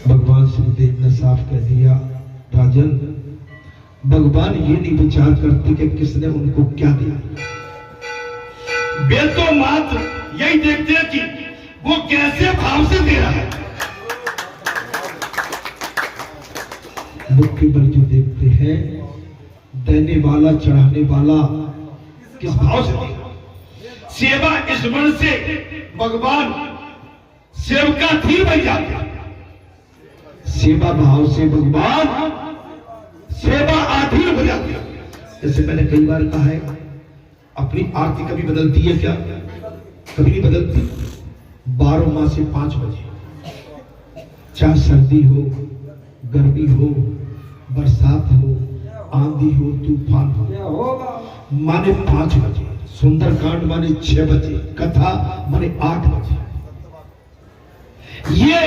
भगवान सुखदेव ने साफ कह दिया, राजन भगवान ये नहीं विचार करते कि किसने उनको क्या दिया, वे तो मात्र यही देखते हैं कि वो कैसे भाव से दे रहा है। मुख्य बल जो देखते हैं देने वाला चढ़ाने वाला किस भाव से दे। सेवा इस मन से भगवान सेवकाधीन बन जाते हैं। सेवा भाव से भगवान सेवा आधीन हो जाते हैं। जैसे मैंने कई बार कहा है, अपनी आरती कभी बदलती है क्या? कभी नहीं बदलती। 12 माह से 5 बजे, चाहे सर्दी हो, गर्मी हो, बरसात हो, आंधी हो, तूफान हो, माने 5 बजे। सुंदरकांड माने 6 बजे, कथा माने 8 बजे। ये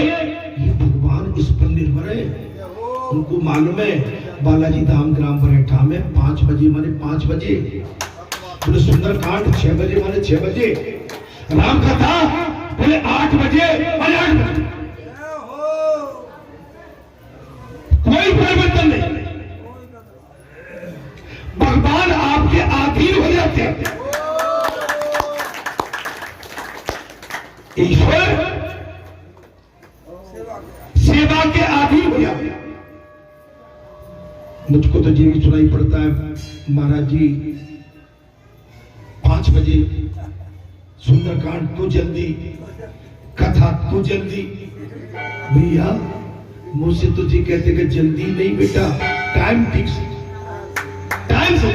भगवान इस पर निर्भर है। उनको मालूम है बालाजी धाम ग्राम बरेठा में 5 बजे माने 5 बजे, बोले सुंदरकांड 6 बजे माने 6 बजे, राम कथा बोले 8 बजे माने 8 बजे। कोई परिवर्तन नहीं। भगवान आपके अधीन हो जाते हैं। ईश्वर सेवा के अधीन हो जाते हैं। मुझको तो ये भी सुनाई पड़ता है, महाराज जी 5 बजे सुंदरकांड तो जल्दी, कथा तो जल्दी। भैया मुझसे तो जी कहते कि जल्दी नहीं बेटा, टाइम फिक्स, टाइम से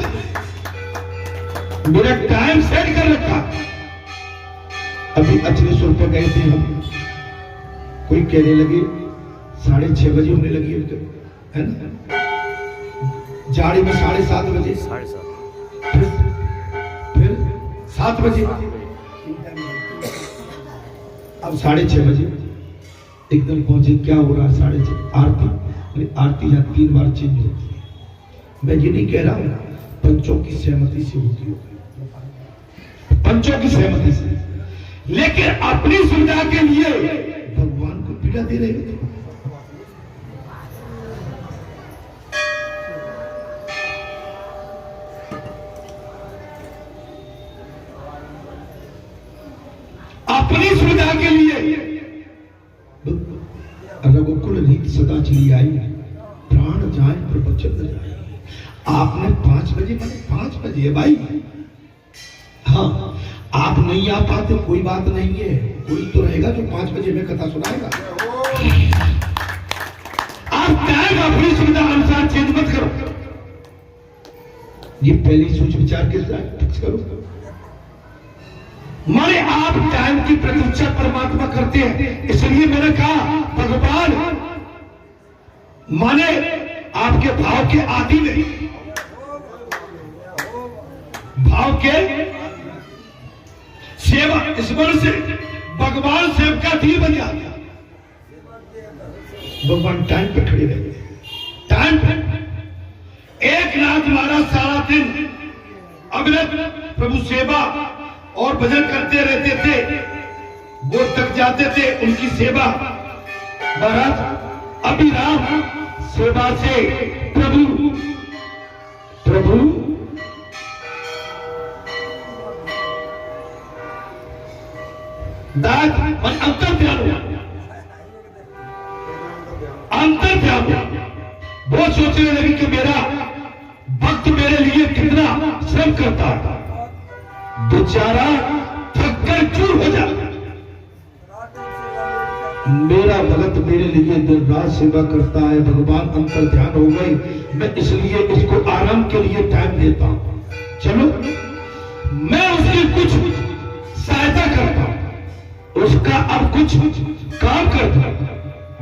मेरा टाइम सेट कर रखा। अभी अचलेश्वर पर गए थे हम, कोई कहने लगे 6:30 बजे होने लगी है ना, जाड़ी में 7:30 बजे, फिर 7 बजे, अब 6:30 बजे एकदम पहुंचे। क्या हो रहा है? 6:30 आरती। आरती यहाँ 3 बार चेंज होती है। मैं ये नहीं कह रहा हूं पंचों की सहमति से होती होगी, पंचों की सहमति से, लेकिन अपनी सुविधा के लिए भगवान को पीड़ा दे रहे थे। अपनी सुविधा के लिए रघुकुल रीत सदा चली आई, प्राण जाए पर बचत न जाए। आपने 5 बजे माने 5 बजे है भाई। हाँ, आप नहीं आ पाते कोई बात नहीं है, कोई तो रहेगा जो 5 बजे में कथा सुनाएगा। आप टाइम अपनी सुविधा अनुसार चेंज मत करो। ये पहली सोच विचार के साथ फिक्स करो। माने आप टाइम की प्रतीक्षा परमात्मा करते हैं, इसलिए मैंने कहा भगवान माने आपके भाव के आदि नहीं, भाव के सेवा इस मन से भगवान सेवकाधीन बन जाते हैं। भगवान टाइम पे खड़े रहते हैं। टाइम पे एक रात महाराज सारा दिन अविरत प्रभु सेवा और भजन करते रहते थे। वो तक जाते थे उनकी सेवा। महाराज अभिराम सेवा से प्रभु दास और अंतर ध्यान वो सोचने लगी कि मेरा भक्त मेरे लिए कितना श्रम करता है, बेचारा थक कर चूर हो जाता। मेरा भगत मेरे लिए दिन रात सेवा करता है, भगवान अंतर ध्यान हो गई, मैं इसलिए इसको आराम के लिए टाइम देता हूं। चलो मैं उसकी कुछ सहायता करता हूं, उसका अब कुछ काम करता हूं।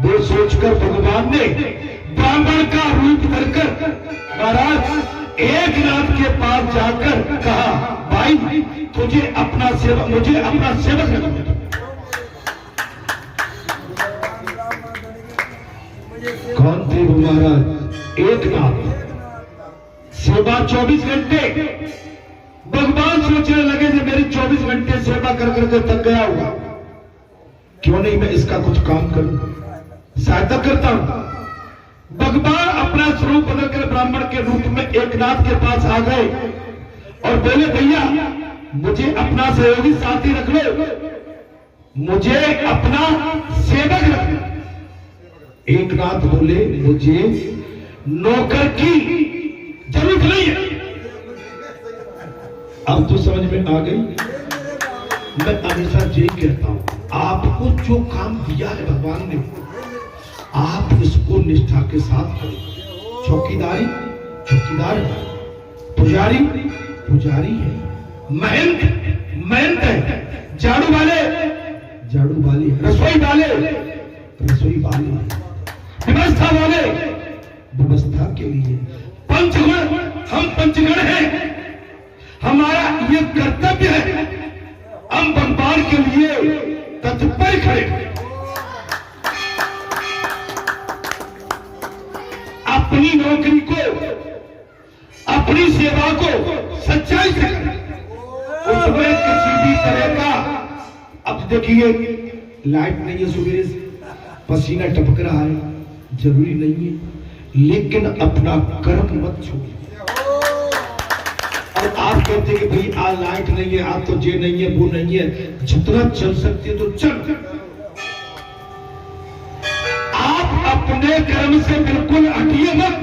वो सोचकर भगवान ने ब्राह्मण का रूप धरकर महाराज एक नाथ के पास जाकर कहा, भाई मुझे अपना सेवक रखो। कौन थे वो महाराज? एक नाथ सेवा 24 घंटे। भगवान सोचने लगे कि मेरी 24 घंटे सेवा कर करके थक गया हुआ, क्यों नहीं मैं इसका कुछ काम करूं, सहायता करता हूं। भगवान अपना स्वरूप बदलकर ब्राह्मण के रूप में एकनाथ के पास आ गए और बोले भैया मुझे अपना सहयोगी साथी रख लो, मुझे अपना सेवक रख लो। एकनाथ बोले मुझे नौकर की जरूरत नहीं है। अब तो समझ में आ गई। मैं हमेशा यही कहता हूं, आपको जो काम दिया है भगवान ने, आप इसको निष्ठा के साथ करो। चौकीदारी चौकीदार है, पुजारी पुजारी है, महंत महंत है, झाड़ू वाले झाड़ू वाली है, रसोई वाले रसोई वाली है, व्यवस्था वाले व्यवस्था के लिए, पंचगण हम पंचगण हैं। हमारा ये कर्तव्य है, हम भगवान के लिए तत्पर खड़े हैं। अपनी नौकरी को, अपनी सेवा को सच्चाई से करें, उसमें किसी भी तरह का, अब देखिए लाइट नहीं है, सुबह से पसीना टपक रहा है, जरूरी नहीं है, लेकिन अपना कर्म मत छोड़िए। और आप कहते हैं कि भाई आज लाइट नहीं है, आज तो ये नहीं है वो नहीं है, जितना चल सकते तो चल। आप अपने कर्म से बिल्कुल हटिए मत।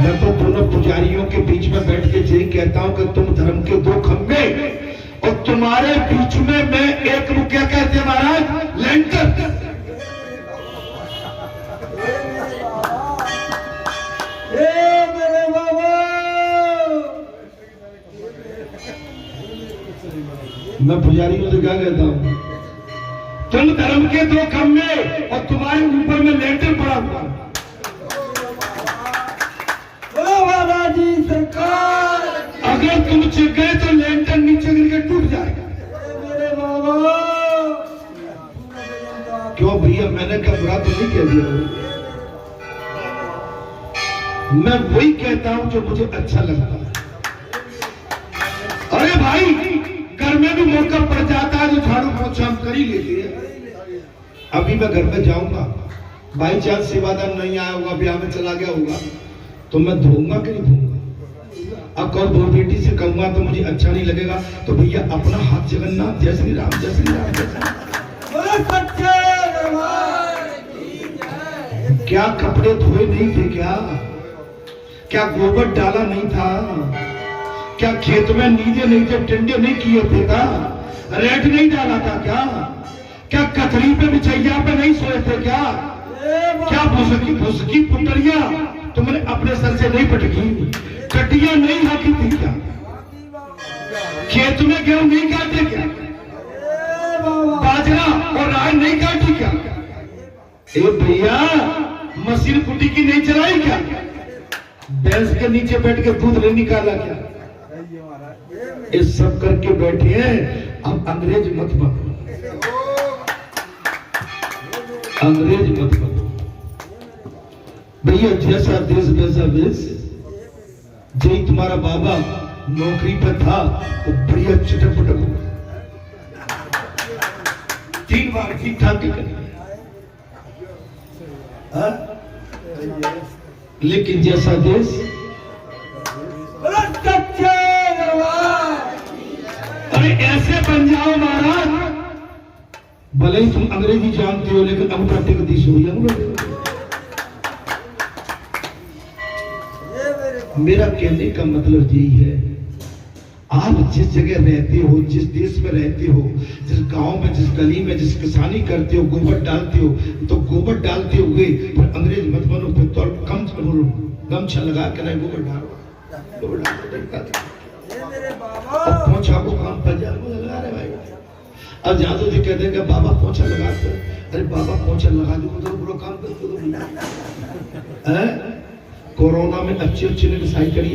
मैं तो दोनों पुजारियों के बीच में बैठ के यही कहता हूं कि तुम धर्म के दो खंभे और तुम्हारे बीच में मैं एक, क्या कहते हैं महाराज, लेंटर। मैं पुजारियों से क्या कहता हूं, तुम धर्म के दो खंभे और तुम्हारे ऊपर में लेंटर पड़ा हुआ। जी सरकार, अगर तुम चिप गए तो लेंटर नीचे गिर के टूट जाएगा। क्यों भैया, मैंने क्या बुरा तो नहीं कह दिया? मैं वही कहता हूं जो मुझे अच्छा लगता है। अरे भाई, घर में भी मौका पड़ जाता है तो झाड़ू पोछा हम कर ही लेते हैं। अभी मैं घर में जाऊंगा, बाई चांस सेवादार नहीं आया होगा, ब्याह में चला गया होगा, तो मैं धोऊंगा कि नहीं धोऊंगा? अब कल दो बेटी से कहूंगा तो मुझे अच्छा नहीं लगेगा, तो भैया अपना हाथ जगन्नाथ, जय श्री राम जय श्री राम जय श्री राम। क्या कपड़े धोए नहीं थे क्या? क्या गोबर डाला नहीं था? क्या खेत में नीचे नहीं थे, टिंडे नहीं किए थे क्या? रेट नहीं डाला था क्या? क्या कथरी पे बिछैया पे नहीं सोए थे क्या? क्या भुसकी भुसकी पुटरिया तुमने अपने सर से नहीं पटकी? कटिया नहीं हाकी थी क्या? खेत में गेहूं नहीं काटे क्या? बाजरा और राय नहीं काटी क्या? ए भैया, मशीन कुटी की नहीं चलाई क्या? भैंस के नीचे बैठ के दूध नहीं निकाला क्या? ये सब करके बैठे हैं। अब अंग्रेज मत बनो, अंग्रेज मत बनो भैया। जैसा देश वैसा वेश। जय तुम्हारा बाबा नौकरी पर था तो बढ़िया चटक पटक हुआ, 3 बार ठीक ठाक कर, लेकिन जैसा देश, अरे ऐसे बन जाओ महाराज, भले ही तुम अंग्रेजी जानते हो लेकिन अंगूठा दिश हो। मेरा कहने का मतलब यही है, आप जिस जगह रहते हो, जिस देश में रहते हो, जिस गांव में, जिस गली में, जिस किसानी करते हो, गोबर डालते हो, तो गोबर डालते हुए फिर अंग्रेज मत बनो। फिर तो कम बोलो, गमछा लगा के नहीं गोबर डालो, गोबर डालो। पोछा को काम पर लगा रहे भाई। अब जादू जी कहते हैं कि बाबा पोछा लगाते, अरे बाबा पोछा लगा दो तो बुरा काम करते हो। कोरोना में अच्छे ने घिसाई करी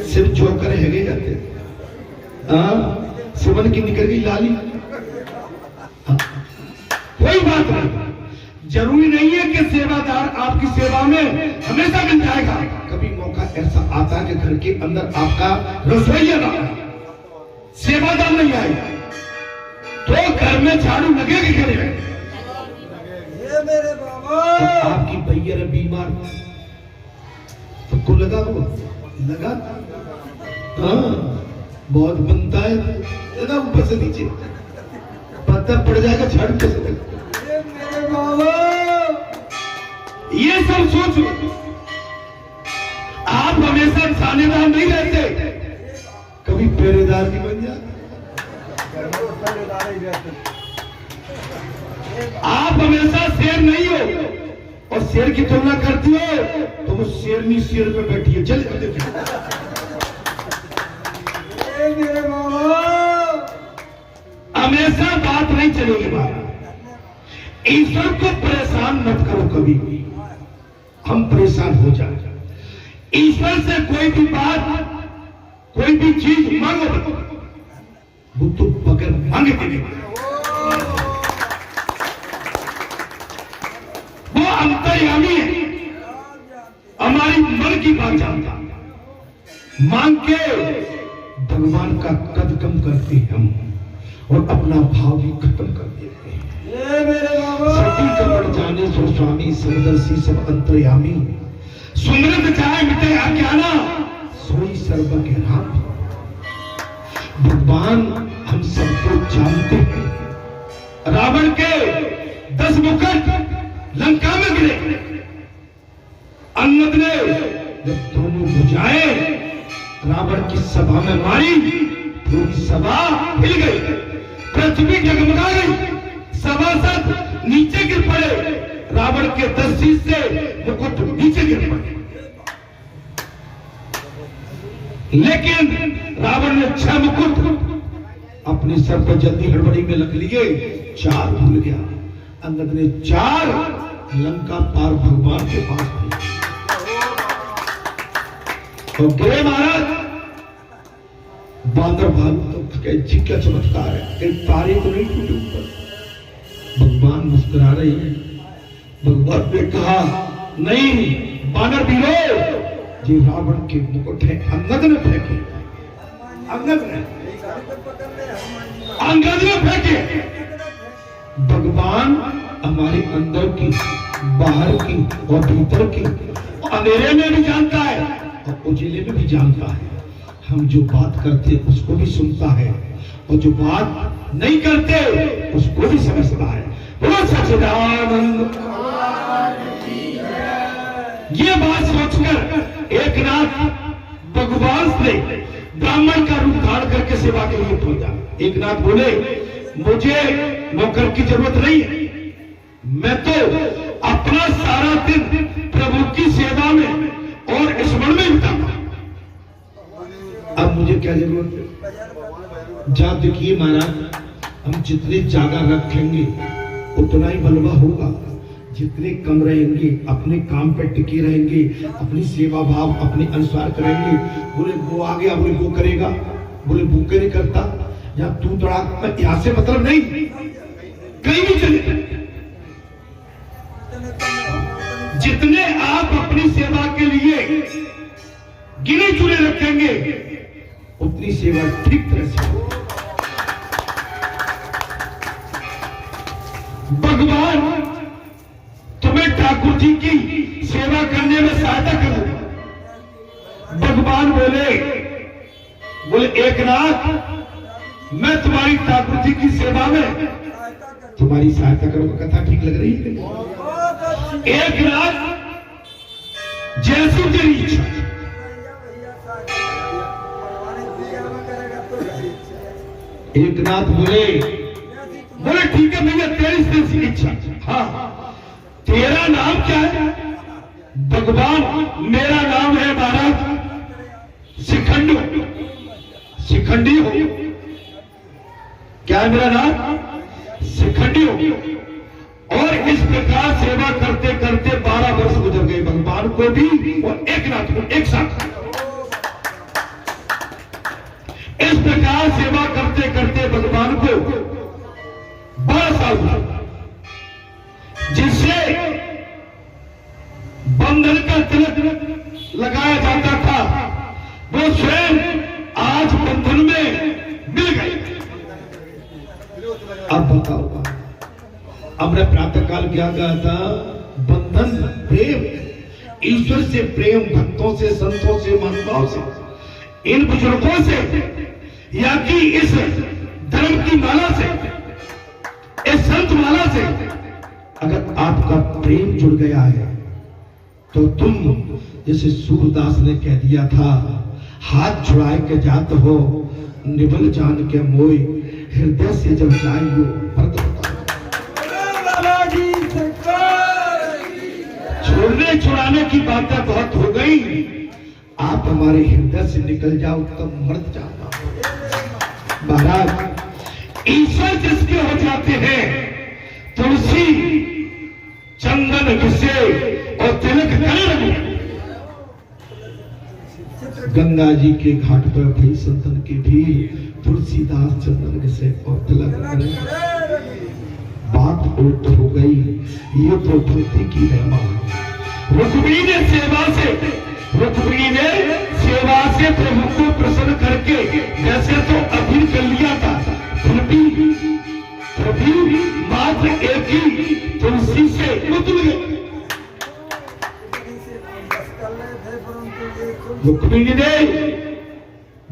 सिर्फ जोकर है जाते, सिमन की निकल गई लाली। कोई बात नहीं, जरूरी नहीं है कि सेवादार आपकी सेवा में हमेशा मिल जाएगा। कभी मौका ऐसा आता है कि घर के अंदर आपका रसोईया ना आए, सेवादार नहीं आए, तो घर में झाड़ू लगेगी कि नहीं? ये मेरे बाबा आपकी भैया बीमार तो को लगा वो लगा, हाँ बहुत बनता है, लगा ऊपर से नीचे पत्थर पड़ जाएगा, झाड़ू कैसे लगेगा? ये मेरे बाबा ये सब सोच लो। आप हमेशा थानेदार नहीं रहते, कभी पहरेदार भी बन जाते। आप हमेशा शेर नहीं हो, और शेर की तुलना करती हो तो वो शेरनी शेर पे बैठी है। चल ये मेरे बाबा हमेशा बात नहीं चलेगी। बाबा ईश्वर को परेशान मत करो कभी भी, हम परेशान हो जाए। ईश्वर से कोई भी बात, कोई भी चीज मांगो, वो तो बगैर मांगे देने वो अंतर्यामी है, हमारी मन की बात जानता है। मांग के भगवान का कद कम करते हैं हम, और अपना भाव भी खत्म कर देते हैं। ये मेरे बाबा सती कपड़ जाने सो स्वामी, समदर्शी सब अंतर्यामी, सुमृत चाहे मिटे अज्ञाना, सोई सर्व के राम। भगवान हम सबको जानते हैं। रावण के 10 मुकुट लंका में गिरे, अंगद ने जब दोनों भुजाएं रावण की सभा में मारी, पूरी सभा हिल गई, पृथ्वी जगमगा गई, सभासद नीचे गिर पड़े, रावण के 10 शीश से मुकुट नीचे गिर पड़े। लेकिन रावण ने 6 मुकुट अपने सर पर जल्दी हड़बड़ी में रख लिए, 4 भूल गया। अंगद ने 4 लंका पार भगवान के पास भेजे। तो गिरे महाराज, बांदर भालू तो जी क्या चमत्कार है, कहीं तारे तो नहीं टूटे ऊपर। भगवान मुस्कुरा रही है। भगवान ने कहा नहीं बानर वीरो, जी रावण के मुकुट है, अंगद ने फेंके, अंगद ने फेंके। भगवान हमारे अंदर की, बाहर की और भीतर की, अंधेरे में भी जानता है और उजिले में भी जानता है। हम जो बात करते हैं उसको भी सुनता है, और जो बात नहीं करते उसको भी समझता है। बोलो सच्चिदानंद। ये बात सोचकर एक नाथ भगवान से ब्राह्मण का रूप धारण करके सेवा के लिए पहुंचा। एक नाथ बोले मुझे नौकर की जरूरत नहीं है, मैं तो अपना सारा दिन प्रभु की सेवा में और स्मरण में बिताता हूं। अब मुझे क्या जरूरत है? जा देखिए महाराज, हम जितने ज्यादा रखेंगे उतना ही बलवा होगा, जितने कम रहेंगे अपने काम पे टिके रहेंगे, अपनी सेवा भाव अपने अनुसार करेंगे। बोले वो आ गया, बोले वो करेगा, बोले भूखे नहीं करता, या तू तड़ाक, यहाँ से मतलब नहीं, कहीं भी चले, जितने आप अपनी सेवा के लिए गिने चुने रखेंगे उतनी सेवा ठीक तरह से हो। भगवान तुम्हें ठाकुर जी की सेवा करने में सहायता करूंगा। भगवान बोले एक नाथ, मैं तुम्हारी ठाकुर जी की सेवा में तुम्हारी सहायता करूंगा। कथा ठीक लग रही है? एक नाथ जैसी तेरी इच्छा। एक नाथ बोले ठीक है भैया, तेरी जैसी इच्छा। हाँ, तेरा नाम क्या है? भगवान मेरा नाम है महाराज शिखंडी। शिखंडी हो, क्या है मेरा नाम? शिखंडी हो। और इस प्रकार सेवा करते करते 12 वर्ष गुजर गए, भगवान को भी और एक नाथ को एक साथ। इस प्रकार सेवा करते करते भगवान को 12 साल हुआ, जिससे बंधन का तिलक लगाया जाता था वो स्वयं आज बंधन में मिल गए। अब बताओ, हमने प्रातः काल क्या कहा था? बंधन प्रेम, ईश्वर से प्रेम, भक्तों से, संतों से, महानुभावों से, इन बुजुर्गों से, या कि इस धर्म की माला से, इस संत माला से अगर आपका प्रेम जुड़ गया है तो तुम, जैसे सूरदास ने कह दिया था, हाथ छुड़ाए के जात हो, निबल जान के मोय, हृदय से जब जाइयो भक्त बताओ। बाबा जी सरकार की छोड़ने छुड़ाने की बातें बहुत हो गई। आप हमारे हृदय से निकल जाओ तब मर्द जाता। महाराज, ईश्वर जिसके हो जाते हैं, तुलसी चंदन घिसे और तिलक करे रहे। गंगा जी के घाट पर भाई संतन के भी तुलसीदास चंदन घिसे और तिलक करे। बात उल्ट हो गई, ये तो भक्ति की महिमा। रुक्मिणी ने सेवा से प्रभु को प्रसन्न करके वैसे तो अधीन कर लिया था, फिर भी मात्र एक ही तुलसी से उतल गए। रुक्मिणी ने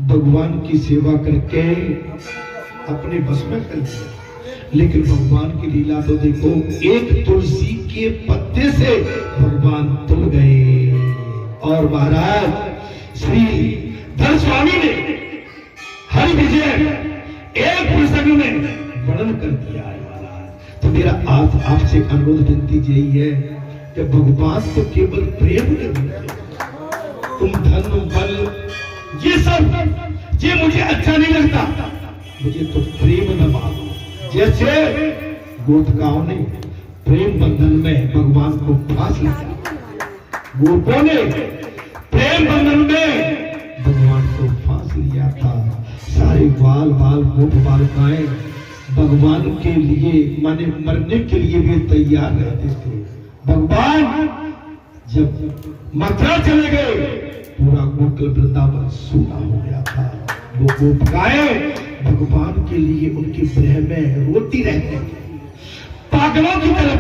भगवान की सेवा करके अपने बस में कर लिया, लेकिन भगवान की लीला तो देखो, एक तुलसी के पत्ते से भगवान तुल गए। और महाराज श्री धर स्वामी ने हरि विजय एक प्रसंग में वर्णन कर दिया है महाराज। तो मेरा आज आपसे अनुरोध विनती यही है कि भगवान तो केवल प्रेम के मिलते, तुम धन बल ये मुझे अच्छा नहीं लगता। मुझे तो प्रेम न मानो। जैसे गोपिकाओं ने प्रेम बंधन में भगवान को फांस लिया, गोपों ने प्रेम बंधन में भगवान को फांस लिया था। सारे बाल गोप बालिकाएं भगवान के लिए, माने मरने के लिए भी तैयार रहते थे। भगवान जब मथुरा चले गए, पूरा गोकुल वृंदावन सूना हो गया था। वो गोपिकाएं भगवान के लिए उनके विरह में रोती रहती थी, पागलों की तरह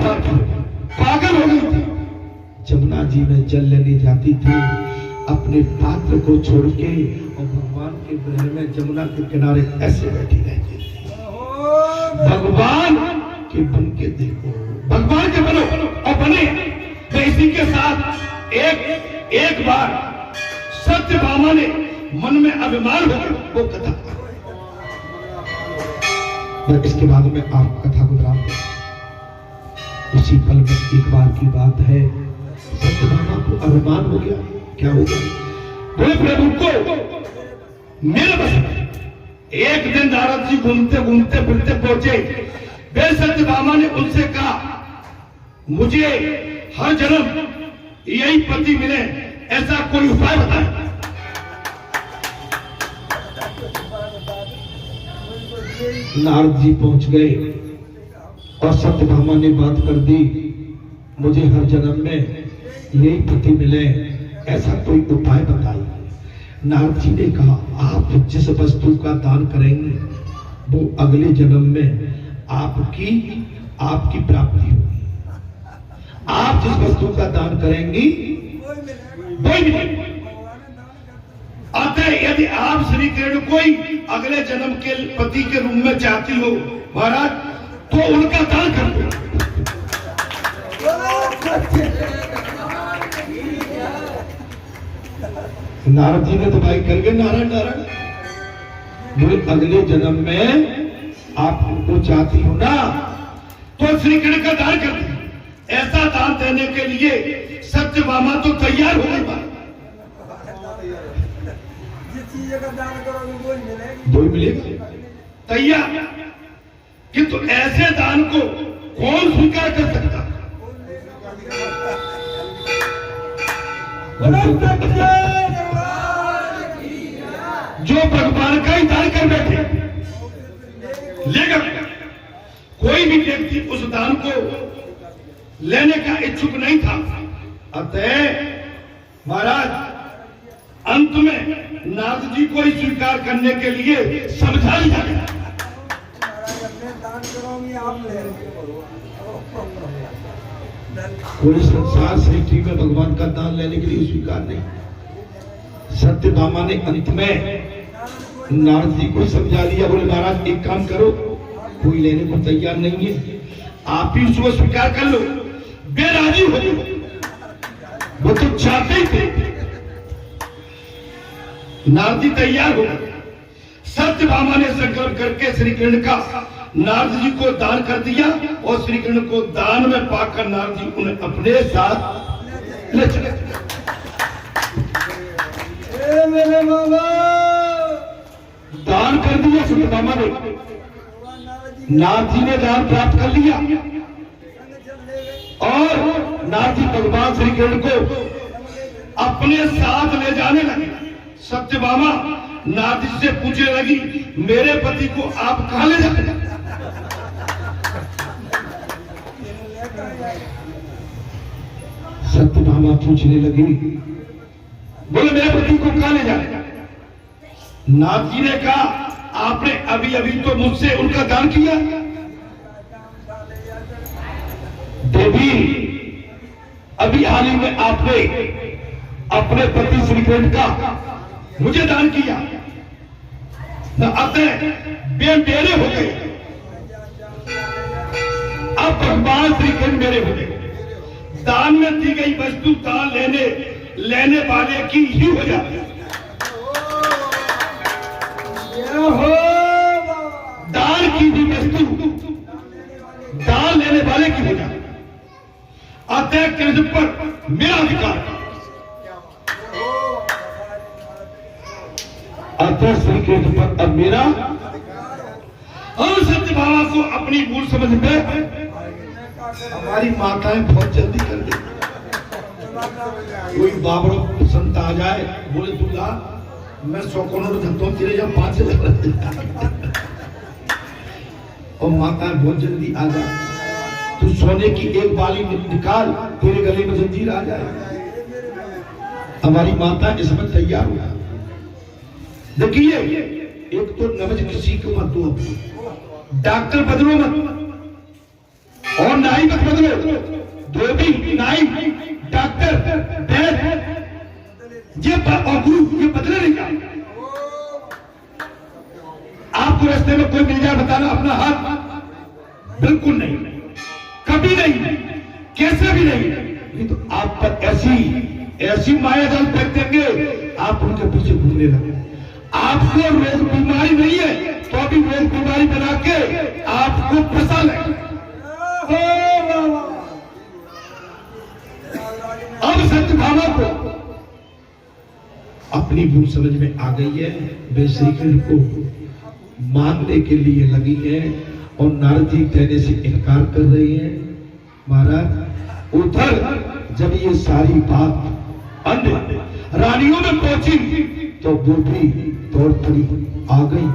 पागल हो गई थी। जमुना जी में जल लेने जाती थी अपने पात्र को छोड़ के, और भगवान के विरह में जमुना के किनारे ऐसे बैठी रहती थी। भगवान के बन के देखो, भगवान के बनो और बने। तो इसी के साथ एक बार सत्यभामा ने मन में अभिमान होकर वो कथा, इसके बाद में आप कथा को विराम दें। उसी पल में एक बार की बात है, सत्यभामा को अभिमान हो गया। क्या हो गया? बोले प्रभु को मेरे बस में। एक दिन नारद जी घूमते घूमते फिरते पहुंचे। वे सत्यभामा ने उनसे कहा, मुझे हर जन्म यही पति मिले, ऐसा कोई उपाय बताए। नारद जी पहुंच गए और सत्यभामा ने बात कर दी, मुझे हर जन्म में यही पति मिले, ऐसा कोई उपाय बताइए। नारद जी ने कहा, आप जिस वस्तु का दान करेंगे वो अगले जन्म में आपकी प्राप्ति होगी। आप जिस वस्तु का दान करेंगी वही मिलेगी। अतः यदि आप श्री कृष्ण कोई अगले जन्म के पति के रूप में चाहती हो महाराज, तो उनका दान कर दो। नारद जी ने तो भाई कर गए, नारायण नारायण। बोले अगले जन्म में आप उनको चाहती हो ना, तो श्री कृष्ण का दान कर दो। ऐसा दान देने के लिए सत्यभामा तो तैयार हो गई। जिस चीज का दान करोगे वो मिलेगी, दो ही मिलेगा। तैयार, किंतु ऐसे दान को कौन स्वीकार कर सकता? जो भगवान का ही दान कर बैठे। लेकिन कोई भी व्यक्ति उस दान को लेने का इच्छुक नहीं था। अतः महाराज अंत में नारद जी को ही स्वीकार करने के लिए समझा लिया गया। महाराज अपने दान करोगे आप ले कोई संसार सृष्टि में भगवान का दान लेने के लिए स्वीकार नहीं। सत्यभामा ने अंत में नारद जी को समझा दिया, बोले महाराज एक काम करो, कोई लेने को तैयार नहीं है, आप ही उसको स्वीकार कर लो। वे राजी हो गए, वो तो चाहते ही थे। नारद जी तैयार हो गए। सत्यभामा ने संकल्प करके श्री कृष्ण का नारद जी को दान कर दिया और श्री कृष्ण को दान में पाकर नारद जी उन्हें अपने साथ ले चले। ए मेरे बाबा दान कर दिया सत्यभामा ने, नारद जी ने दान प्राप्त कर लिया और नारद जी भगवान श्री कृष्ण को अपने साथ ले जाने लगे। सत्यभामा नारद जी से पूछने लगी, मेरे पति को आप कहां ले जाते हैं? सत्यभामा पूछने लगी, बोले मेरे पति को कहां ले जाते? नारद जी ने कहा, आपने अभी अभी तो मुझसे उनका दान किया। देवी, अभी हाल ही में आपने अपने पति श्री कृष्ण का मुझे दान किया, न अतः वे मेरे हो गए। अब भगवान श्री कृष्ण मेरे हो गए। दान में दी गई वस्तु दान लेने वाले की ही हो जाती है। दान की भी वस्तु दान लेने वाले की हो जाती है। अतः कृष्ण पर मेरा अधिकार, अतः श्री कृष्ण पर अब मेरा। और सत्यभामा को अपनी भूल समझ में हमारी माताएं बहुत जल्दी कर देती। कोई बाबरो संत आ जाए, बोले दूल्हा मैं 100 करोड़ धंधों तेरे जब 5 और माताएं बहुत जल्दी आ जाए, तू सोने की एक बाली निकाल, तेरे गले में जंजीर आ जाए। हमारी माता इसमें तैयार हुआ। देखिए, एक तो नमज किसी को मत दो, डॉक्टर बदलो मत और नाई मत बदलो। धोबी, नाई, डॉक्टर, वैद्य, ये गुरु ये बदले नहीं जाए। आपको रास्ते में कोई मिल जाए बताना अपना हाथ, बिल्कुल नहीं, कभी नहीं, कैसे भी नहीं। नहीं तो आप पर ऐसी माया जाल फेंक देंगे, आप उनके पीछे घूमने लगे। आपको रोग बीमारी नहीं है तो अभी रोग बीमारी बना के आपको फंसा ले। अब सत्यभामा को अपनी भूल समझ में आ गई है। वे श्री कृष्ण को मांगने के लिए लगी है और नारद जी कहने से इनकार कर रही है। महाराज, उधर जब ये सारी बात अन्य रानियों में पहुंची तो वो भी दौड़ पड़ी आ गई।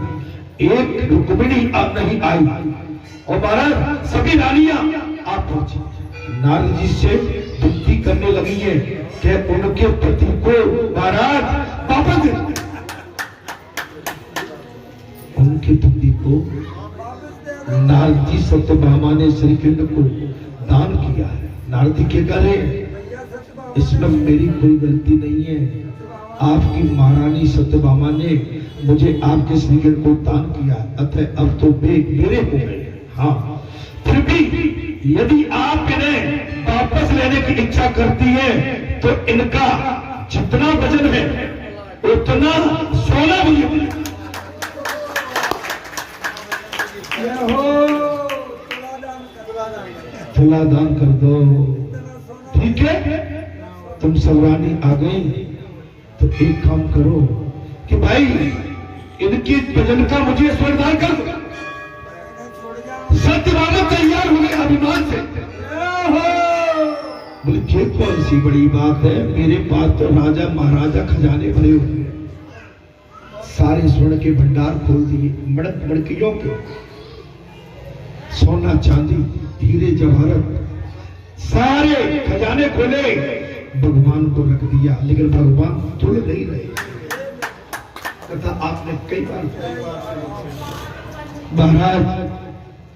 एक रुक्मिणी अब नहीं आई और महाराज सभी रानियां आप पहुंची। नारद जी से विनती करने लगी है कि उनके पति को महाराज वापस दे। उनके पति को नारद जी सत्यभामा ने श्री कृष्ण को दान किया है। नारद जी क्या करे, इसमें मेरी कोई गलती नहीं है। आपकी महारानी सत्यभामा ने मुझे आपके श्री कृष्ण को दान किया, अतः अब तो मेरे हो गए। हाँ, फिर भी यदि आप इन्हें वापस लेने की इच्छा करती है तो इनका जितना वजन है उतना सोना मुझे तुला दान कर दो। ठीक है, तुम सब रानी आ गई तो एक काम करो कि भाई इनकी वजन का मुझे स्वर्गदान कर दो। सत्यभामा तैयार हो गए अभिमान से। बोले ये कौन सी बड़ी बात है, मेरे पास तो राजा महाराजा खजाने भरे हुए हैं, सारे स्वर्ण के भंडार खोल दिए, मड़कियों के सोना चांदी हीरे जवाहरत सारे खजाने खोले भगवान को रख दिया, लेकिन भगवान तुल नहीं रहे। कथा आपने कई बार महाराज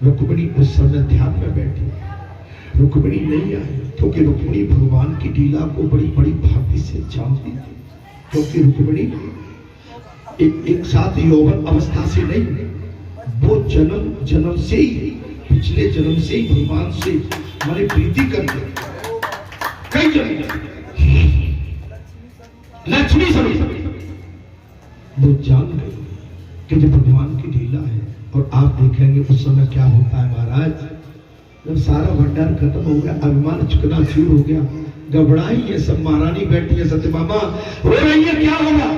रुक्मिणी उस समय ध्यान में बैठी, रुक्मिणी नहीं आई क्योंकि रुक्मिणी भगवान की लीला को बड़ी बड़ी भांति से जानती थी। क्योंकि रुक्मिणी एक साथ यौवन अवस्था से नहीं, वो जन्म जन्म से ही, पिछले जन्म से ही भगवान से हमारी प्रीति करते कई जन्म लक्ष्मी सभी वो जान गई कि जो भगवान की लीला है। और आप देखेंगे उस समय क्या होता है महाराज, जब सारा भंडार खत्म हो गया, अभिमान चकनाचूर हो गया, घबराई ये सब, महारानी बैठी है, सत्यभामा रो रही है, क्या होगा।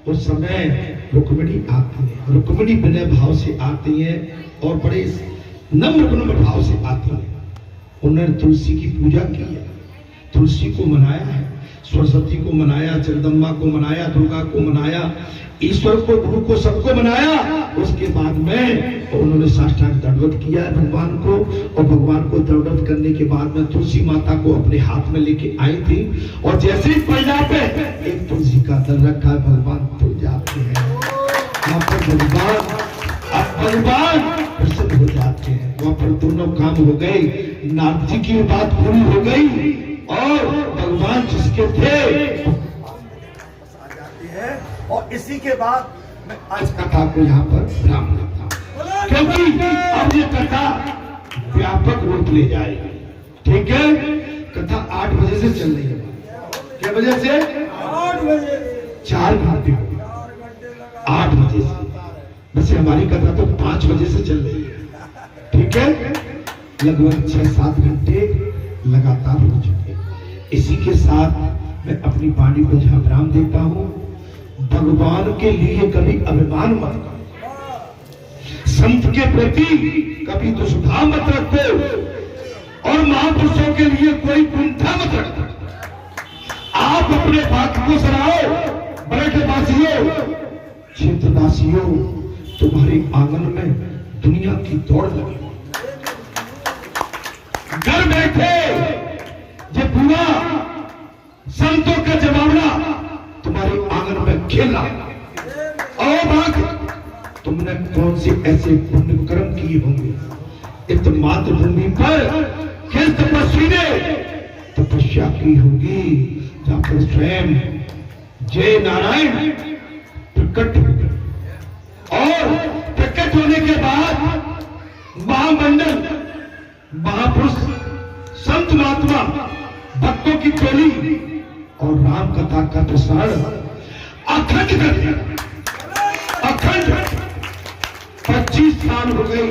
उस समय रुक्मिणी आती है, रुक्मिणी विनय भाव से आती है और बड़े नम्र भाव से आती है। उन्होंने तुलसी की पूजा की है, तुलसी को मनाया है, सरस्वती को मनाया, जगदम्बा को मनाया, दुर्गा को मनाया, ईश्वर को, गुरु को, सबको मनाया। उसके बाद में उन्होंने साष्टांग दंडवत किया है भगवान को, और भगवान को दंडवत करने के बाद में तुलसी माता को अपने हाथ में लेके आई थी, और जैसे ही पैदा पे एक तुलसी का दल रखा है, भगवान तुल जाते हैं वहां पर, भगवान प्रसन्न हो जाते हैं। वहां पर दोनों काम हो गए, नारद जी की बात पूरी हो गई और भगवान जिसके थे और इसी के बाद मैं आज कथा को यहाँ पर विराम देता हूँ, क्योंकि अब ये कथा व्यापक रूप ले जाएगी। ठीक है, कथा 8 बजे से चल रही है। क्या बजे से? 8 बजे 4 घंटे हो गए, 8 बजे से। वैसे हमारी कथा तो 5 बजे से चल रही है। ठीक है, लगभग 6-7 घंटे लगातार हो चुके। इसी के साथ मैं अपनी वाणी को जहाँ विराम देता हूँ। भगवान के लिए कभी अभिमान मत करो, संत के प्रति कभी दुष्भाव मत रखो, और महापुरुषों के लिए कोई कुंठा मत रखो। आप अपने भाग्य को सराहो। बरठवासियों, क्षेत्रवासियों, तुम्हारे आंगन में दुनिया की दौड़ लगी, घर बैठे ये पूरा संतों का जमावड़ा तुम्हारे आंगन में खेला। और बात, तुमने कौन से ऐसे पुण्य कर्म किए होंगे इस मातृभूमि पर, किस तपस्वी ने तपस्या की होगी जहां पर स्वयं जय नारायण प्रकट हो गए। और प्रकट होने के बाद महामंडल, महापुरुष, संत महात्मा, भक्तों की टोली और राम कथा का प्रसारण अखंड कर दिया। अखंड 25 साल हो गई,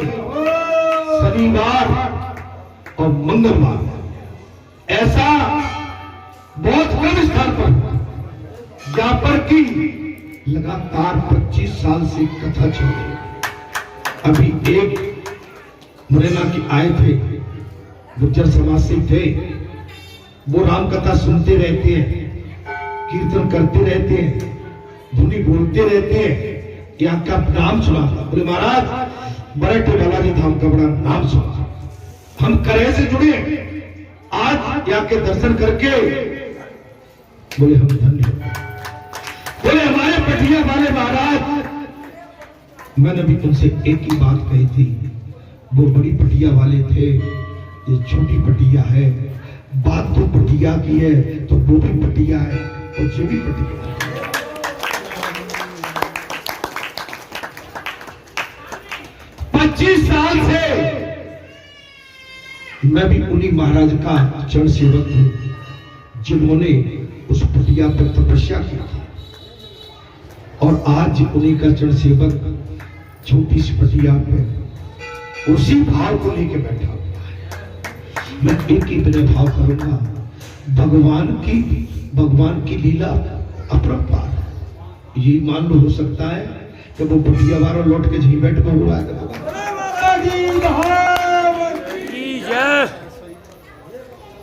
शनिवार और मंगलवार। ऐसा बहुत कम स्थान पर, जहां पर की लगातार 25 साल से कथा चल रही। अभी एक मुरैना के आए थे, गुर्जर समाज से थे, वो राम कथा सुनते रहते हैं, कीर्तन करते रहते हैं, धुनी बोलते रहते हैं। यहाँ का नाम सुना था, बोले महाराज बरठ बालाजी धाम का बड़ा नाम सुना, हम करे से जुड़े, आज यहाँ के दर्शन करके बोले हम धन्य हो। बोले हमारे पटिया वाले महाराज, मैंने भी तुमसे एक ही बात कही थी, वो बड़ी पटिया वाले थे, ये छोटी पटिया है। बात तो पटिया की है तो वो भी पटिया है और ये भी पटिया है। 25 साल से मैं भी उन्हीं महाराज का चरण सेवक हूं जिन्होंने उस पटिया पर तपस्या की थी, और आज उन्हीं का चरण सेवक छोटी सी पटिया पे उसी भाव को लेके बैठा हुआ है। मैं एक ही विनय भाव करूंगा, भगवान की लीला अपरंपार है। ये मान लो हो सकता है कि वो पटिया वाला लौट के झी बैठ को हुआ है।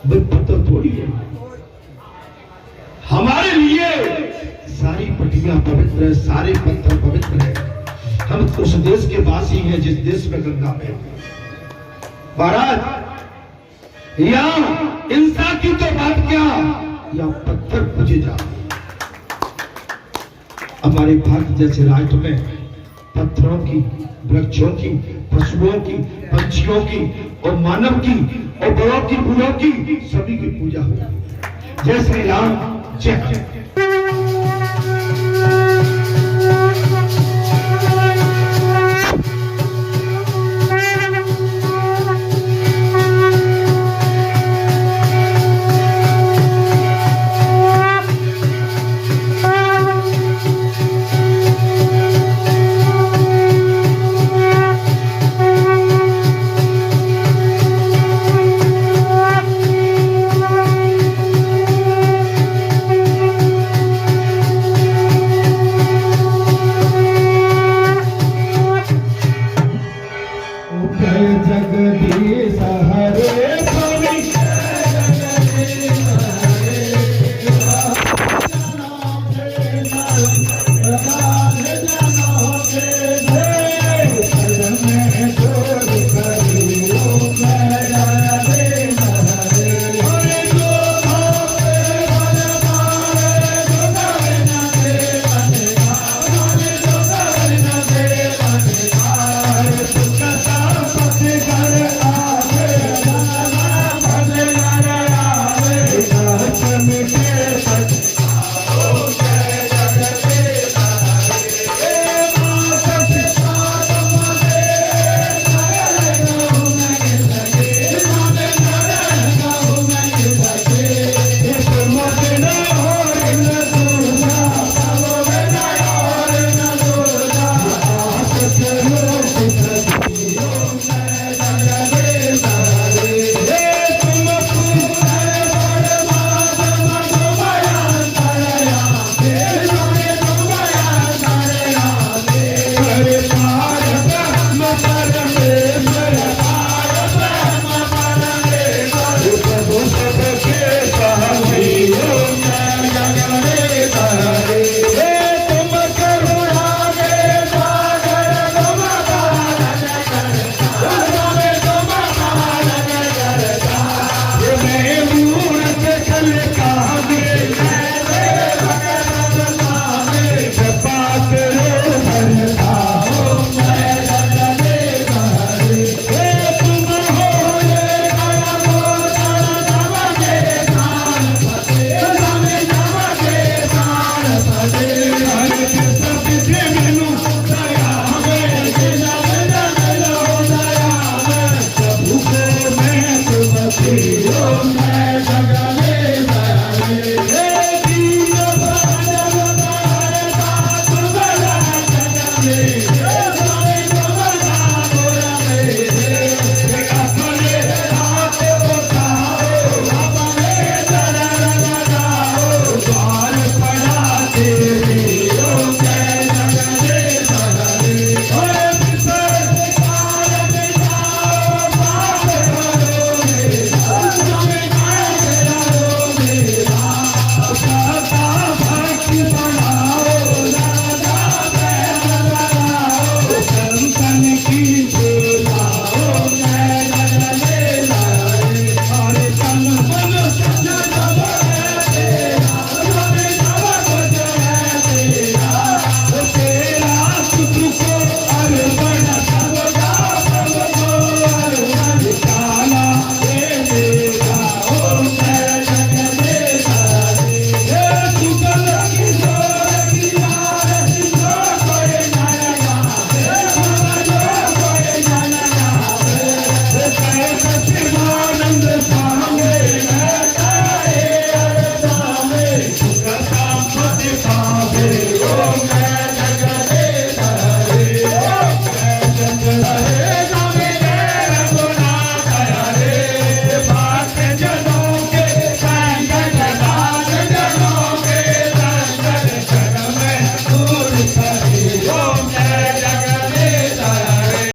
भाई पत्थर थोड़ी है, हमारे लिए सारी पटिया पवित्र है, सारे पत्थर पवित्र है। हम उस देश के वासी हैं जिस देश में गंगा बहती है। महाराज यहाँ हिंसा की तो बात क्या, या पत्थर पूजे जा रहे हैं। हमारे भारत जैसे राष्ट्र में पत्थरों की, वृक्षों की, पशुओं की, पंछियों की और मानव की और बड़ों की, बूढ़ों की, सभी की पूजा होती है। जय श्री राम, जय हिंद।